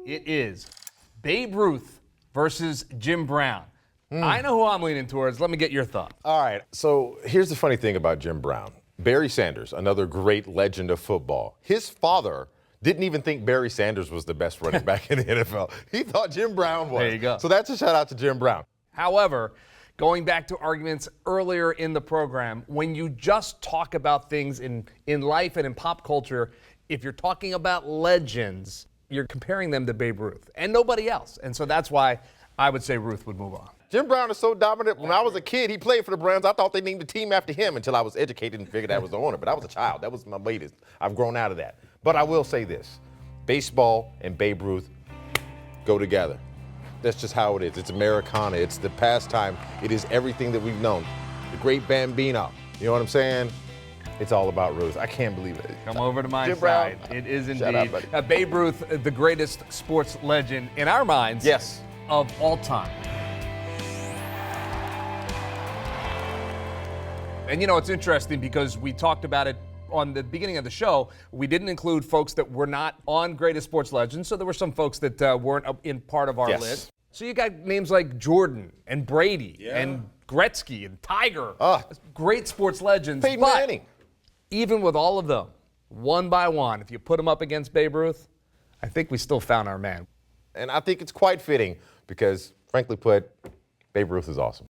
It is Babe Ruth versus Jim Brown. I know who I'm leaning towards. Let me get your thought. All right, so here's the funny thing about Jim Brown. Barry Sanders, another great legend of football. His father didn't even think Barry Sanders was the best running back in the NFL. He thought Jim Brown was. There you go. So that's a shout out to Jim Brown. However, going back to arguments earlier in the program, when you just talk about things in life and in pop culture, if you're talking about legends, you're comparing them to Babe Ruth and nobody else. And so that's why I would say Ruth would move on. Jim Brown is so dominant. When I was a kid, he played for the Browns. I thought they named the team after him until I was educated and figured that was the owner. But I was a child. That was my latest. I've grown out of that. But I will say this. Baseball and Babe Ruth go together. That's just how it is. It's Americana. It's the pastime. It is everything that we've known. The great Bambino. You know what I'm saying? It's all about Ruth. I can't believe it. Come over to my Jim side. Brown. It is Shout out, indeed. buddy. Babe Ruth, the greatest sports legend in our minds Yes. of all time. And you know, it's interesting because we talked about it on the beginning of the show. We didn't include folks that were not on greatest sports legends, so there were some folks that weren't in part of our Yes. list. So you got names like Jordan and Brady and Gretzky and Tiger. Great sports legends. Peyton but Manning. even with all of them, one by one, if you put them up against Babe Ruth, I think we still found our man. And I think it's quite fitting because, frankly put, Babe Ruth is awesome.